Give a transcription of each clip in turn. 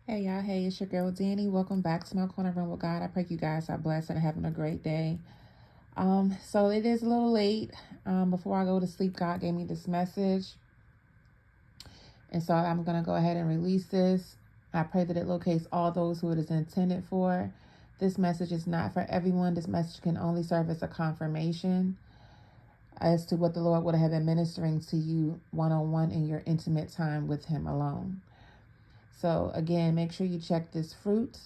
Hey y'all, hey, it's your girl Danny. Welcome back to my corner room with God. I pray you guys are blessed and having a great day. So it is a little late. Before I go to sleep, God gave me this message. And so I'm gonna go ahead and release this. I pray that it locates all those who it is intended for. This message is not for everyone. This message can only serve as a confirmation as to what the Lord would have been ministering to you one-on-one in your intimate time with Him alone. So again, make sure you check this fruit.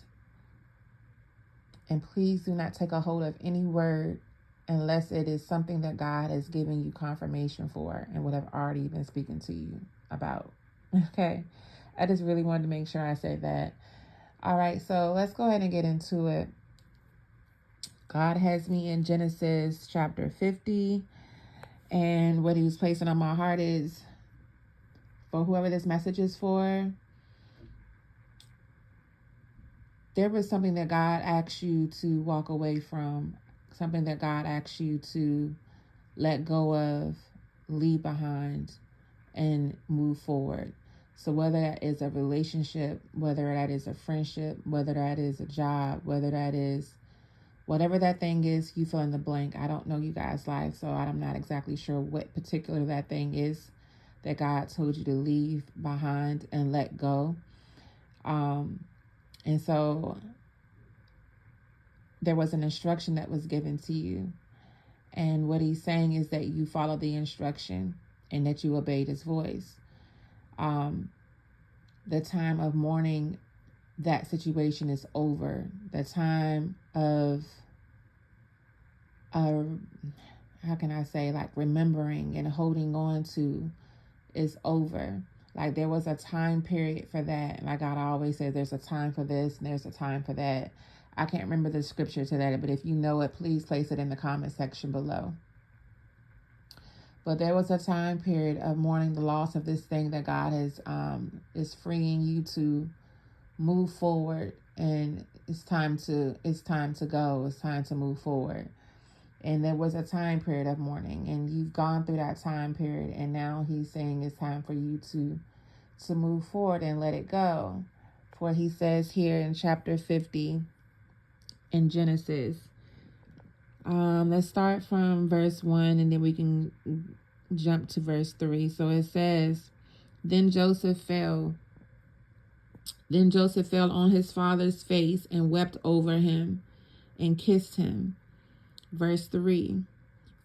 And please do not take a hold of any word unless it is something that God has given you confirmation for and would have already been speaking to you about. Okay. I just really wanted to make sure I said that. All right. So let's go ahead and get into it. God has me in Genesis chapter 50. And what He was placing on my heart is for whoever this message is for, there was something that God asked you to walk away from, something that God asked you to let go of, leave behind, and move forward. So whether that is a relationship, whether that is a friendship, whether that is a job, whether that is whatever that thing is, you fill in the blank. I don't know you guys' lives, so I'm not exactly sure what particular that thing is that God told you to leave behind and let go. And so there was an instruction that was given to you. And what He's saying is that you follow the instruction and that you obeyed His voice. The time of mourning that situation is over. The time of, how can I say, like remembering and holding on to is over. Like there was a time period for that. Like God always says, there's a time for this and there's a time for that. I can't remember the scripture to that, but if you know it, please place it in the comment section below. But there was a time period of mourning the loss of this thing that God is freeing you to move forward, and it's time to go. It's time to move forward. And there was a time period of mourning, and you've gone through that time period, and now He's saying it's time for you to move forward and let it go. For He says here in chapter 50 in Genesis, let's start from verse 1 and then we can jump to verse 3. So it says, Then Joseph fell on his father's face and wept over him and kissed him. Verse 3,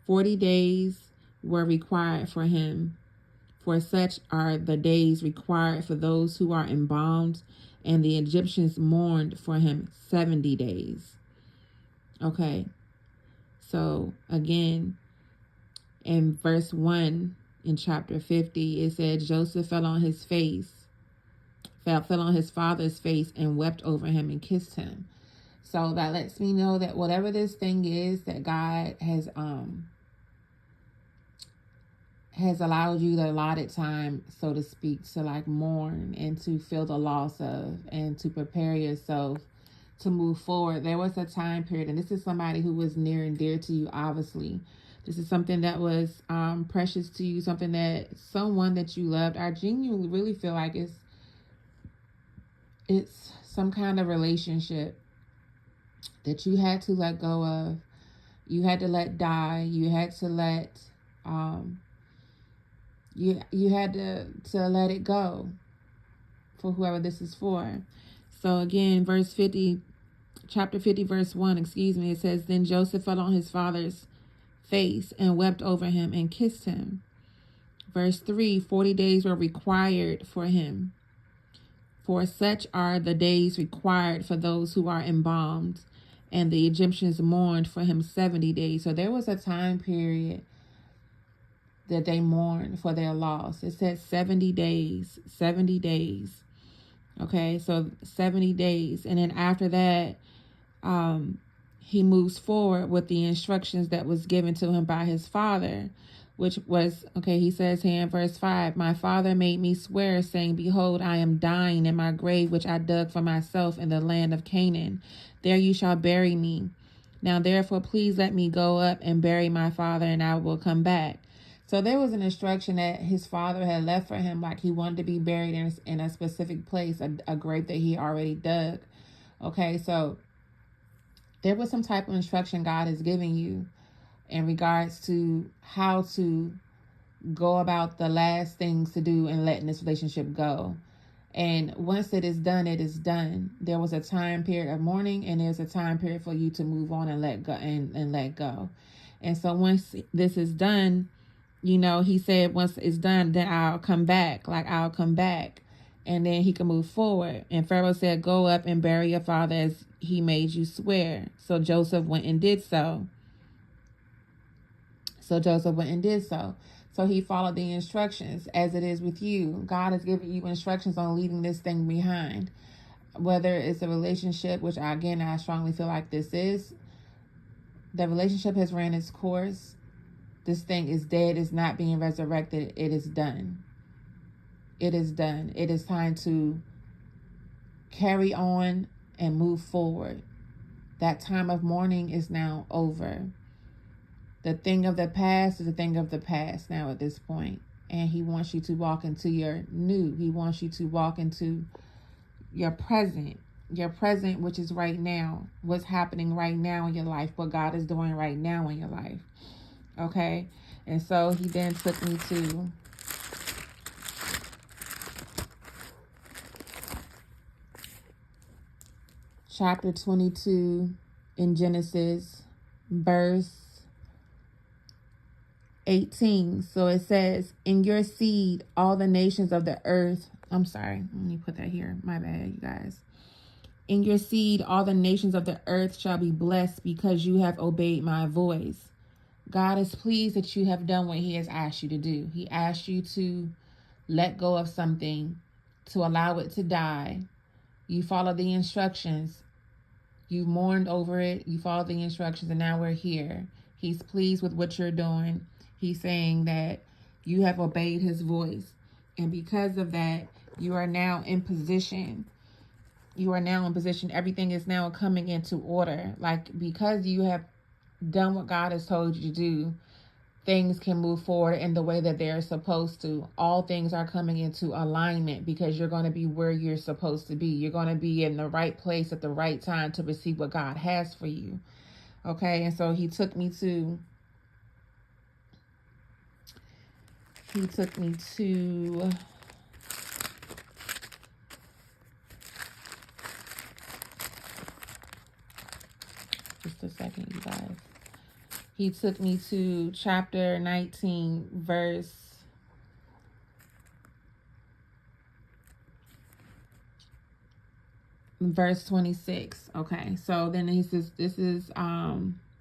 40 days were required for him, for such are the days required for those who are embalmed, and the Egyptians mourned for him 70 days. Okay. So again, in verse 1 in chapter 50, it said Joseph fell on his father's face and wept over him and kissed him. So that lets me know that whatever this thing is that God has allowed you the allotted time, so to speak, to like mourn and to feel the loss of and to prepare yourself to move forward. There was a time period, and this is somebody who was near and dear to you, obviously. This is something that was precious to you, someone that you loved. I genuinely really feel like it's some kind of relationship that you had to let go of. You had to let die. You had to let you had to let it go for whoever this is for. So again, chapter 50, verse 1, it says, Then Joseph fell on his father's face and wept over him and kissed him. Verse 3, 40 days were required for him, for such are the days required for those who are embalmed, and the Egyptians mourned for him 70 days. So there was a time period that they mourned for their loss. It said 70 days. Okay, so 70 days. And then after that, he moves forward with the instructions that was given to him by his father, which was, he says here in verse 5, My father made me swear, saying, Behold, I am dying in my grave, which I dug for myself in the land of Canaan. There you shall bury me. Now therefore, please let me go up and bury my father, and I will come back. So there was an instruction that his father had left for him, like he wanted to be buried in a specific place, a grave that he already dug. Okay, so there was some type of instruction God is giving you in regards to how to go about the last things to do and letting this relationship go. And once it is done, it is done. There was a time period of mourning, and there's a time period for you to move on and let go and let go. And so once this is done, you know, he said, once it's done, then I'll come back. Like, I'll come back. And then he can move forward. And Pharaoh said, go up and bury your father as he made you swear. So Joseph went and did so. So he followed the instructions, as it is with you. God has given you instructions on leaving this thing behind. Whether it's a relationship, which I strongly feel like this is. The relationship has ran its course. This thing is dead. It's not being resurrected. It is done. It is done. It is time to carry on and move forward. That time of mourning is now over. The thing of the past is a thing of the past now at this point. And he wants you to walk into your new. He wants you to walk into your present. Your present, which is right now. What's happening right now in your life. What God is doing right now in your life. Okay? And so he then took me to chapter 22 in Genesis, verse 18. So it says, in your seed, all the nations of the earth. I'm sorry. Let me put that here. My bad, you guys. In your seed, all the nations of the earth shall be blessed because you have obeyed my voice. God is pleased that you have done what he has asked you to do. He asked you to let go of something, to allow it to die. You followed the instructions. You mourned over it. You followed the instructions, and now we're here. He's pleased with what you're doing. He's saying that you have obeyed his voice. And because of that, you are now in position. Everything is now coming into order. Like, because you have done what God has told you to do, things can move forward in the way that they're supposed to. All things are coming into alignment because you're going to be where you're supposed to be. You're going to be in the right place at the right time to receive what God has for you. Okay, and so he took me to just a second, you guys. He took me to chapter 19, verse 26. Okay, so then he says, this is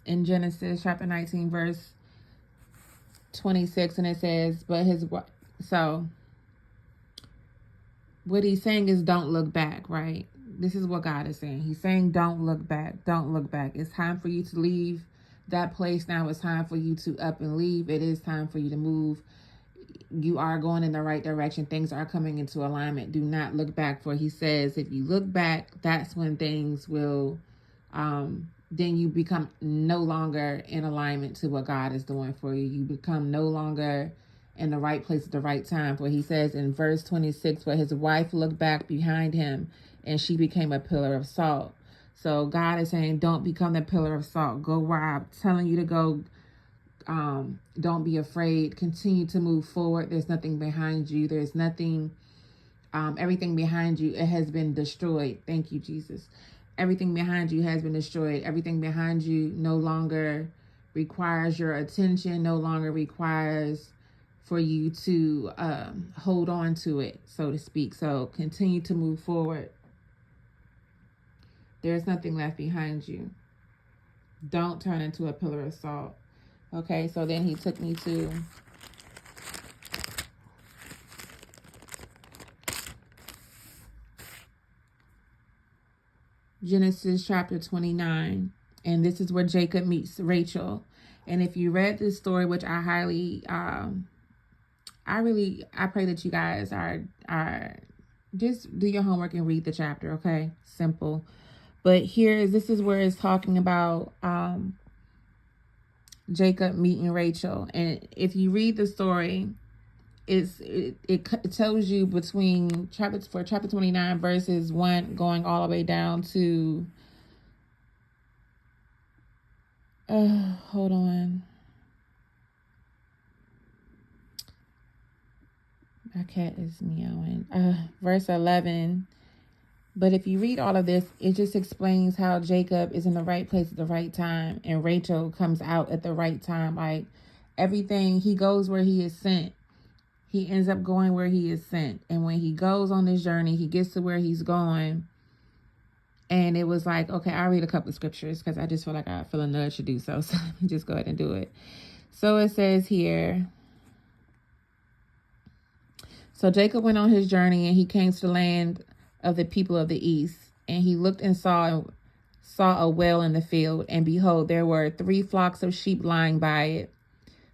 in Genesis chapter 19, verse 26, and it says, so what he's saying is, don't look back, right? This is what God is saying. He's saying, don't look back. Don't look back. It's time for you to leave that place now. It's time for you to up and leave. It is time for you to move. You are going in the right direction. Things are coming into alignment. Do not look back, for he says, if you look back, that's when things will, then you become no longer in alignment to what God is doing for you. You become no longer in the right place at the right time. For he says in verse 26, where his wife looked back behind him and she became a pillar of salt. So God is saying, don't become the pillar of salt. Go where I'm telling you to go. Don't be afraid. Continue to move forward. There's nothing behind you. There's nothing, everything behind you, it has been destroyed. Thank you, Jesus. Everything behind you has been destroyed. Everything behind you no longer requires your attention, no longer requires for you to hold on to it, so to speak. So continue to move forward. There's nothing left behind you. Don't turn into a pillar of salt. Okay, so then he took me to Genesis chapter 29. And this is where Jacob meets Rachel. And if you read this story, which I highly, I pray that you guys are just do your homework and read the chapter, okay? Simple. But this is where it's talking about Jacob meeting Rachel. And if you read the story, it tells you between chapter 29 verses 1 going all the way down to hold on, my cat is meowing. Verse 11. But if you read all of this, it just explains how Jacob is in the right place at the right time, and Rachel comes out at the right time. Like everything, he goes where he is sent. He ends up going where he is sent. And when he goes on this journey, he gets to where he's going. And it was like, okay, I'll read a couple of scriptures because I just feel like I feel a nudge to do so. So let me just go ahead and do it. So it says here, so Jacob went on his journey and he came to the land of the people of the east. And he looked and saw a well in the field. And behold, there were 3 flocks of sheep lying by it.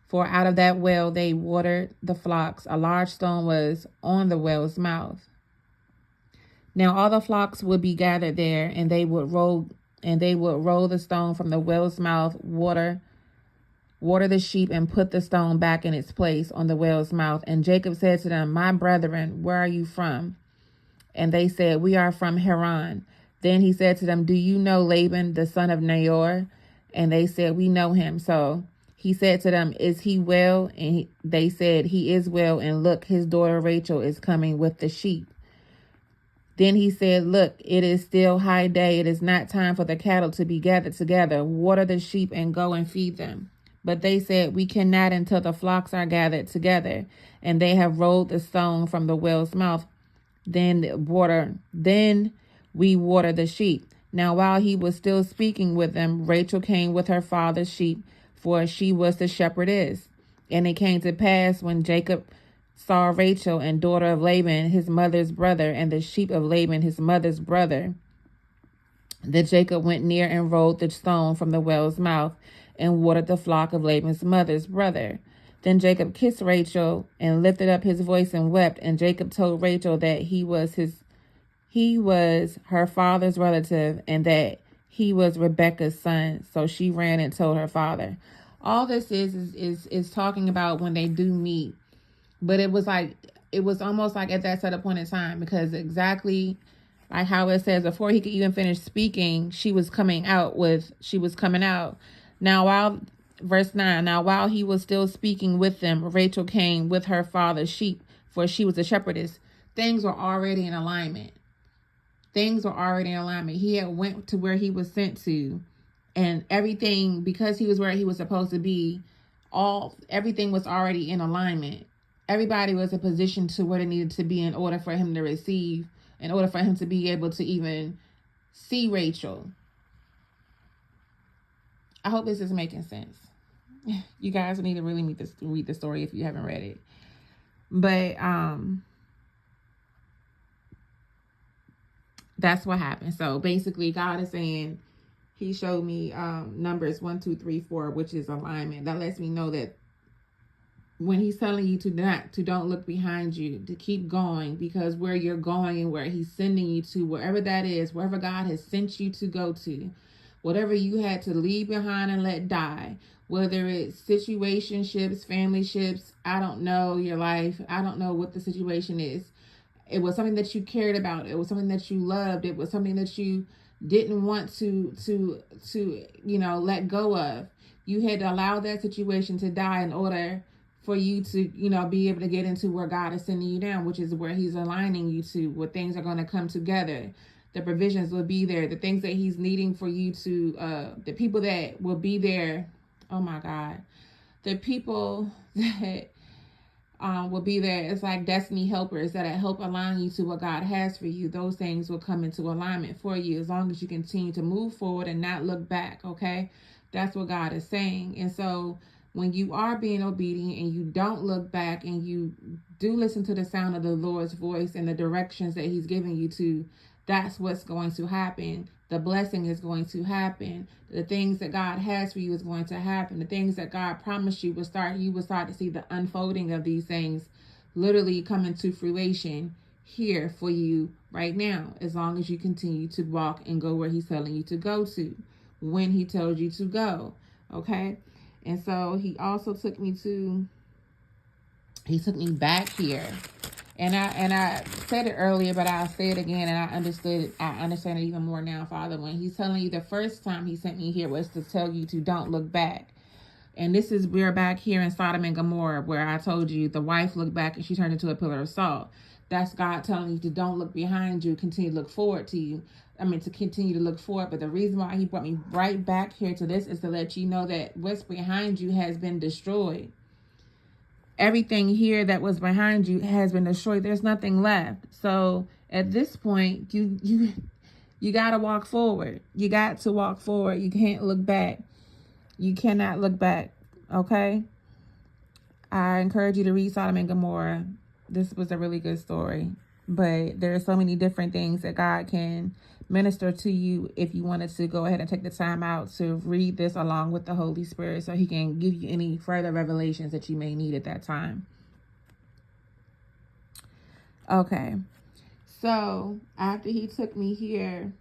For out of that well they watered the flocks. A large stone was on the well's mouth. Now all the flocks would be gathered there, and they would roll the stone from the well's mouth, water the sheep, and put the stone back in its place on the well's mouth. And Jacob said to them, My brethren, where are you from? And they said, We are from Haran. Then he said to them, Do you know Laban, the son of Nahor? And they said, We know him. So he said to them, Is he well? And they said, He is well. And look, his daughter Rachel is coming with the sheep. Then he said, Look, it is still high day. It is not time for the cattle to be gathered together. Water the sheep and go and feed them. But they said, We cannot until the flocks are gathered together. And they have rolled the stone from the well's mouth. Then we water the sheep. Now while he was still speaking with them, Rachel came with her father's sheep, for she was the shepherdess. And it came to pass when Jacob saw Rachel, and daughter of Laban, his mother's brother, and the sheep of Laban, his mother's brother, that Jacob went near and rolled the stone from the well's mouth and watered the flock of Laban's mother's brother. Then Jacob kissed Rachel and lifted up his voice and wept. And Jacob told Rachel that he was her father's relative, and that he was Rebekah's son. So she ran and told her father. All this is talking about when they do meet. But it was almost like at that set point in time, because exactly like how it says, before he could even finish speaking, she was coming out. Now verse 9, now while he was still speaking with them, Rachel came with her father's sheep, for she was a shepherdess. Things were already in alignment. He had went to where he was sent to, and everything, because he was where he was supposed to be, everything was already in alignment. Everybody was in position to where they needed to be in order for him to receive, in order for him to be able to even see Rachel. I hope this is making sense. You guys need to really read the story if you haven't read it. But that's what happened. So basically, God is saying, he showed me Numbers 1, 2, 3, 4, which is alignment. That lets me know that when he's telling you to don't look behind you, to keep going, because where you're going and where he's sending you to, wherever that is, wherever God has sent you to go to, whatever you had to leave behind and let die, whether it's situationships, family ships, I don't know, your life, I don't know what the situation is. It was something that you cared about. It was something that you loved. It was something that you didn't want to let go of. You had to allow that situation to die in order for you to, be able to get into where God is sending you down, which is where he's aligning you to, where things are going to come together. The provisions will be there. The things that he's needing for you to, the people that will be there. Oh my God. The people that will be there. It's like destiny helpers that help align you to what God has for you. Those things will come into alignment for you as long as you continue to move forward and not look back. Okay. That's what God is saying. And so when you are being obedient and you don't look back and you do listen to the sound of the Lord's voice and the directions that he's giving you to, that's what's going to happen. The blessing is going to happen. The things that God has for you is going to happen. The things that God promised you will start to see the unfolding of these things literally come into fruition here for you right now, as long as you continue to walk and go where he's telling you to go to, when he tells you to go. Okay. And so he also took me back here. And I said it earlier, but I'll say it again, and I understand it even more now, Father, when he's telling you the first time he sent me here was to tell you to don't look back. And we're back here in Sodom and Gomorrah, where I told you the wife looked back and she turned into a pillar of salt. That's God telling you to don't look behind you, continue to look forward to you. To continue to look forward. But the reason why he brought me right back here to this is to let you know that what's behind you has been destroyed. Everything here that was behind you has been destroyed. There's nothing left. So at this point, you got to walk forward. You got to walk forward. You can't look back. You cannot look back. Okay? I encourage you to read Sodom and Gomorrah. This was a really good story. But there are so many different things that God can minister to you if you wanted to go ahead and take the time out to read this along with the Holy Spirit, so he can give you any further revelations that you may need at that time. Okay, so after he took me here,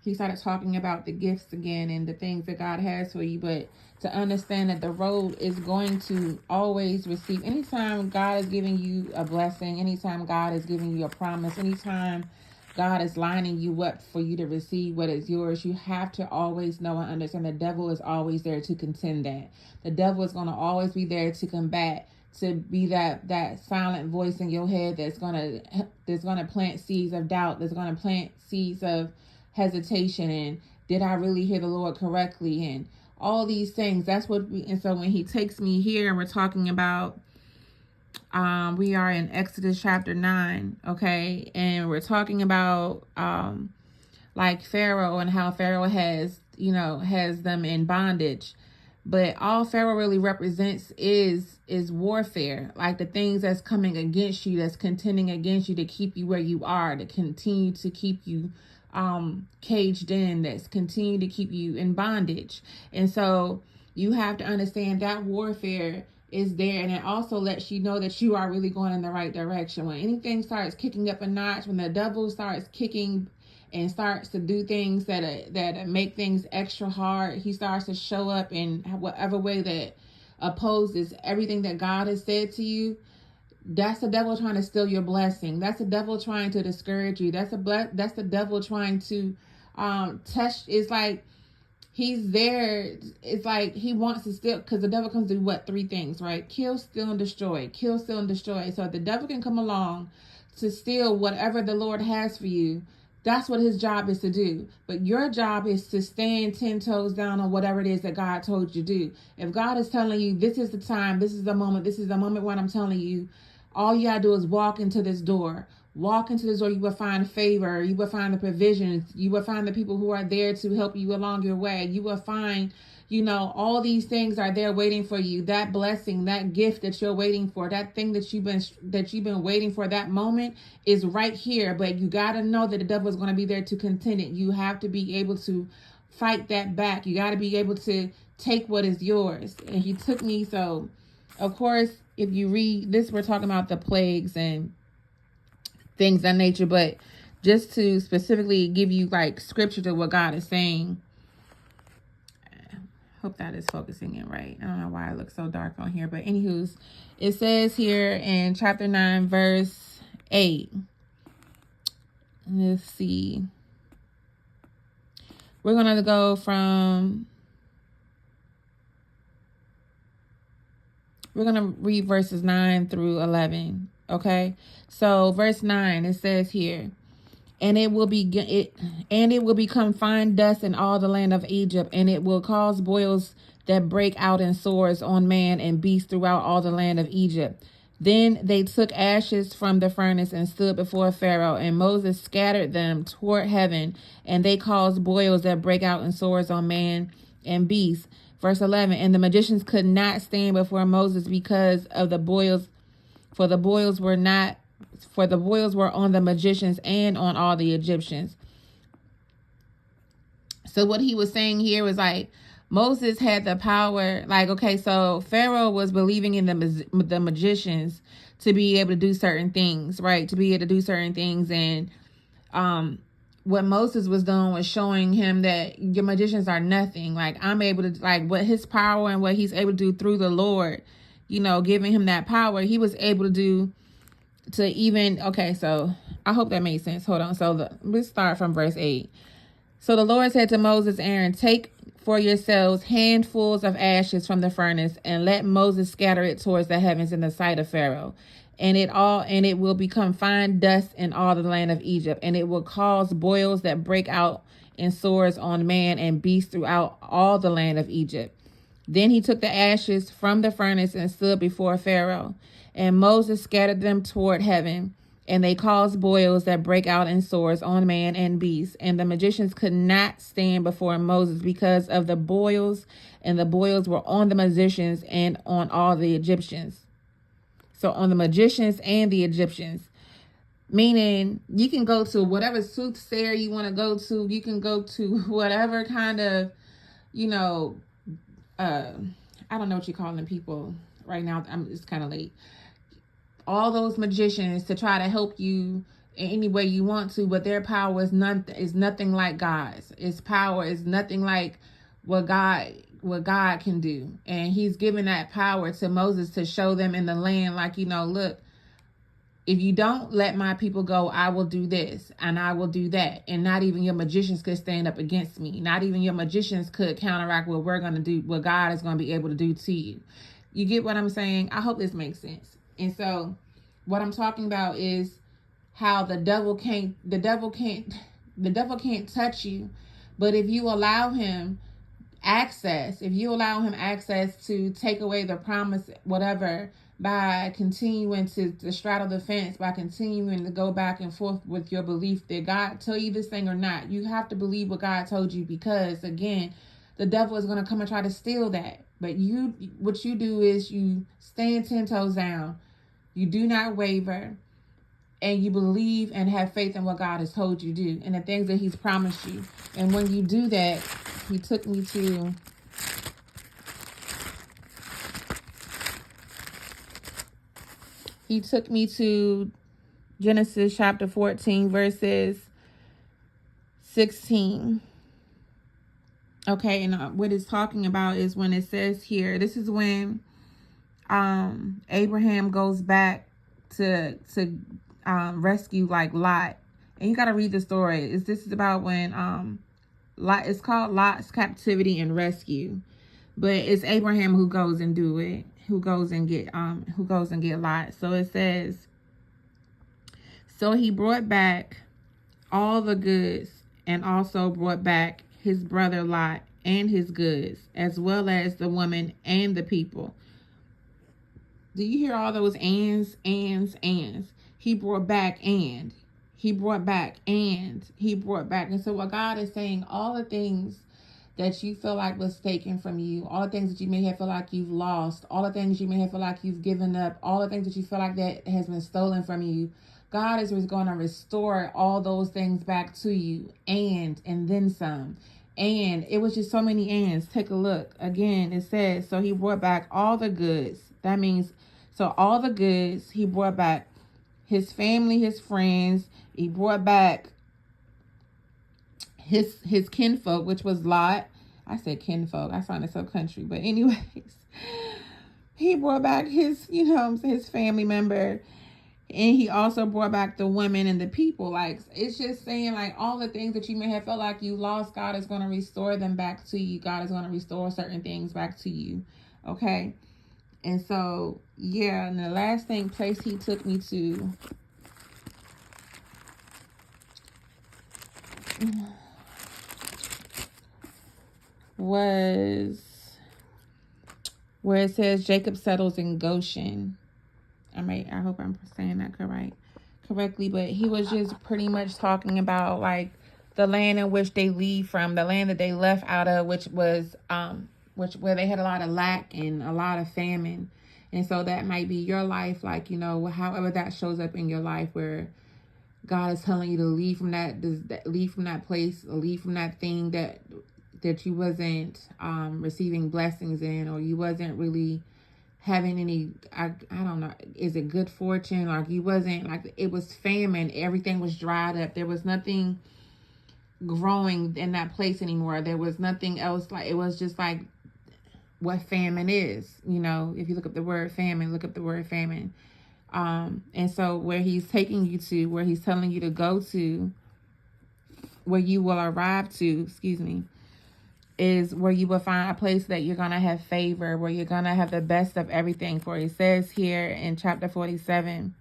he started talking about the gifts again and the things that God has for you. But to understand that the road is going to always receive, anytime God is giving you a blessing, anytime God is giving you a promise, anytime God is lining you up for you to receive what is yours, you have to always know and understand the devil is always there to contend that. The devil is going to always be there to combat, to be that silent voice in your head that's going to plant seeds of doubt, that's going to plant seeds of hesitation, and did I really hear the Lord correctly, and all these things. That's what and so when he takes me here and we're talking about we are in Exodus chapter 9, okay? And we're talking about like Pharaoh and how Pharaoh has them in bondage. But all Pharaoh really represents is warfare, like the things that's coming against you, that's contending against you to keep you where you are, to continue to keep you caged in, that's continue to keep you in bondage. And so you have to understand that warfare is there, and it also lets you know that you are really going in the right direction. When anything starts kicking up a notch, when the devil starts kicking and starts to do things that make things extra hard, he starts to show up in whatever way that opposes everything that God has said to you. That's the devil trying to steal your blessing. That's the devil trying to discourage you. That's the devil trying to test. It's like he's there. It's like he wants to steal, because the devil comes to do what? 3 things, right? Kill, steal, and destroy. Kill, steal, and destroy. So if the devil can come along to steal whatever the Lord has for you, that's what his job is to do. But your job is to stand 10 toes down on whatever it is that God told you to do. If God is telling you this is the time, this is the moment when I'm telling you, all you gotta do is walk into this door. Walk into this door, you will find favor, you will find the provisions, you will find the people who are there to help you along your way. You will find, all these things are there waiting for you. That blessing, that gift that you're waiting for, that thing that you've been waiting for, that moment is right here. But you got to know that the devil is going to be there to contend it. You have to be able to fight that back. You got to be able to take what is yours. And he took me. So, of course, if you read this, we're talking about the plagues and things of that nature. But just to specifically give you like scripture to what God is saying. Hope that is focusing in right. I don't know why it looks so dark on here, but anywho's, it says here in chapter 9, verse 8. Let's see. We're going to go from, we're going to read verses 9 through 11. Okay. So verse 9, it says here, and it will become fine dust in all the land of Egypt, and it will cause boils that break out in sores on man and beast throughout all the land of Egypt. Then they took ashes from the furnace and stood before Pharaoh, and Moses scattered them toward heaven, and they caused boils that break out in sores on man and beast. Verse 11, and the magicians could not stand before Moses because of the boils, for the boils were on the magicians and on all the Egyptians. So what he was saying here was like, Moses had the power, like, okay, so Pharaoh was believing in the magicians to be able to do certain things, right? To be able to do certain things. And what Moses was doing was showing him that your magicians are nothing. Like, I'm able to, like, what his power and what he's able to do through the Lord, you know, giving him that power, he was able to do to even, okay, so I hope that made sense. Hold on. So let's start from verse 8. So the Lord said to Moses, Aaron, take for yourselves handfuls of ashes from the furnace, and let Moses scatter it towards the heavens in the sight of Pharaoh. And it will become fine dust in all the land of Egypt, and it will cause boils that break out in sores on man and beast throughout all the land of Egypt. Then he took the ashes from the furnace and stood before Pharaoh. And Moses scattered them toward heaven, and they caused boils that break out in sores on man and beast. And the magicians could not stand before Moses because of the boils, and the boils were on the magicians and on all the Egyptians. So on the magicians and the Egyptians. Meaning, you can go to whatever soothsayer you want to go to. You can go to whatever kind of, you know, I don't know what you call them people right now. It's kind of late. All those magicians to try to help you in any way you want to, but their power is nothing like God's. Its power is nothing like what God can do. And he's given that power to Moses to show them in the land, like, you know, look, if you don't let my people go, I will do this and I will do that. And not even your magicians could stand up against me. Not even your magicians could counteract what we're going to do, what God is going to be able to do to you. You get what I'm saying? I hope this makes sense. And so what I'm talking about is how the devil can't touch you. But if you allow him access to take away the promise, whatever, by continuing to straddle the fence, by continuing to go back and forth with your belief that God tell you this thing or not, you have to believe what God told you, because again, the devil is going to come and try to steal that. But what you do is you stand 10 toes down, you do not waver, and you believe and have faith in what God has told you to do and the things that he's promised you. And when you do that, he took me to Genesis chapter 14, verses 16. Okay, and what it's talking about is when it says here, this is when Abraham goes back to rescue like Lot. And you got to read the story. This is about when Lot, it's called Lot's Captivity and Rescue. But it's Abraham who goes and do it, who goes and get Lot. So it says, so he brought back all the goods, and also brought back his brother Lot and his goods, as well as the woman and the people. Do you hear all those ands? He brought back and he brought back and he brought back. And so what God is saying, all the things that you feel like was taken from you, all the things that you may have feel like you've lost, all the things you may have feel like you've given up, all the things that you feel like that has been stolen from you, God is going to restore all those things back to you, and then some. And it was just so many ands. Take a look. Again, it says, so he brought back all the goods. That means, so all the goods, he brought back his family, his friends. He brought back his kinfolk, which was Lot. I said kinfolk. I sounded so country. But anyways, he brought back his, his family member. And he also brought back the women and the people. Like, it's just saying, like, all the things that you may have felt like you lost, God is going to restore them back to you. God is going to restore certain things back to you. Okay? And so, yeah, and the last place he took me to was where it says Jacob settles in Goshen. I hope I'm saying that correctly, but he was just pretty much talking about like the land in which they leave from, the land that they left out of, which was where they had a lot of lack and a lot of famine. And so that might be your life, like, however that shows up in your life, where God is telling you to leave from that place, or leave from that thing that you wasn't receiving blessings in, or you wasn't really having any, I don't know, is it good fortune? Like, you wasn't, like, it was famine, everything was dried up, there was nothing growing in that place anymore. There was nothing else. Like, it was just like what famine is. You know, if you look up the word famine, look up the word famine. And so where he's taking you to, where he's telling you to go to, where you will arrive to, excuse me, is where you will find a place that you're going to have favor, where you're going to have the best of everything. For it says here in chapter 47,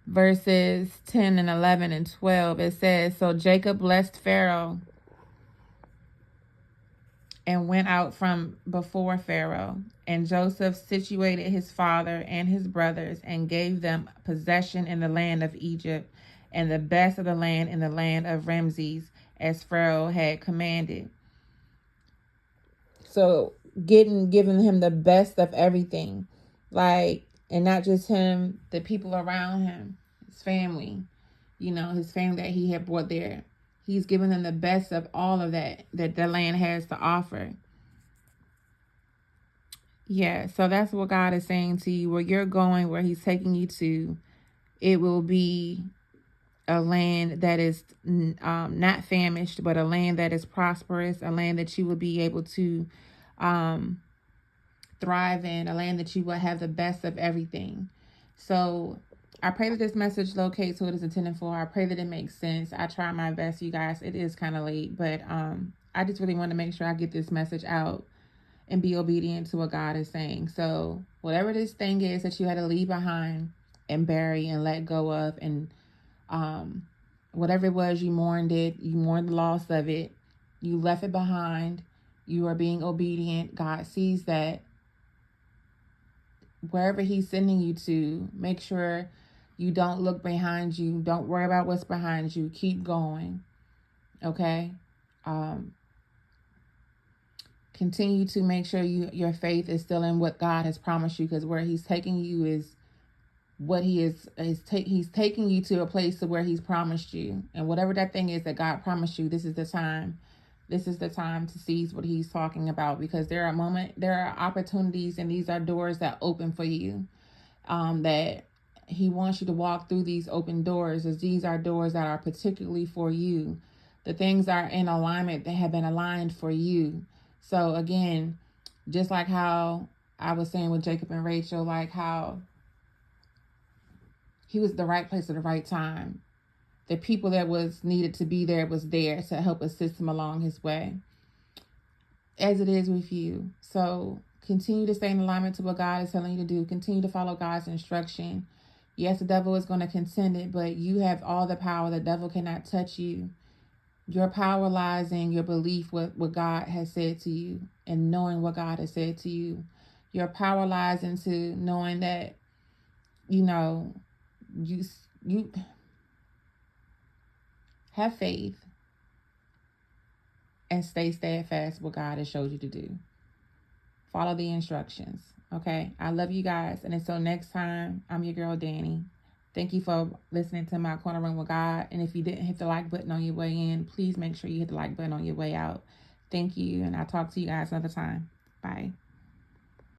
verses 10 and 11 and 12, it says, so Jacob blessed Pharaoh and went out from before Pharaoh. And Joseph situated his father and his brothers and gave them possession in the land of Egypt and the best of the land in the land of Ramses, as Pharaoh had commanded. So giving him the best of everything, like, and not just him, the people around him, his family, you know, his family that he had brought there. He's giving them the best of all of that the land has to offer. Yeah, so that's what God is saying to you. Where you're going, where he's taking you to, it will be a land that is not famished, but a land that is prosperous, a land that you will be able to thrive in, a land that you will have the best of everything. So I pray that this message locates who it is intended for. I pray that it makes sense. I try my best, you guys. It is kind of late, but I just really want to make sure I get this message out and be obedient to what God is saying. So whatever this thing is that you had to leave behind and bury and let go of, and whatever it was, you mourned it, you mourned the loss of it, you left it behind, you are being obedient. God sees that. Wherever he's sending you to, make sure you don't look behind you. Don't worry about what's behind you. Keep going. Okay? Continue to make sure your faith is still in what God has promised you, because where he's taking you is what he's taking you to a place to where he's promised you. And whatever that thing is that God promised you, this is the time. This is the time to seize what he's talking about, because there are opportunities, and these are doors that open for you, that he wants you to walk through these open doors, as these are doors that are particularly for you. The things are in alignment, they have been aligned for you. So again, just like how I was saying with Jacob and Rachel, like how he was at the right place at the right time. The people that was needed to be there was there to help assist him along his way, as it is with you. So continue to stay in alignment to what God is telling you to do. Continue to follow God's instruction. Yes, the devil is going to contend it, but you have all the power. The devil cannot touch you. Your power lies in your belief with what God has said to you and knowing what God has said to you. Your power lies into knowing that, you know, you have faith and stay steadfast what God has showed you to do. Follow the instructions. Okay? I love you guys. And until next time, I'm your girl, Danny. Thank you for listening to my Corner Room with God. And if you didn't hit the like button on your way in, please make sure you hit the like button on your way out. Thank you. And I'll talk to you guys another time. Bye.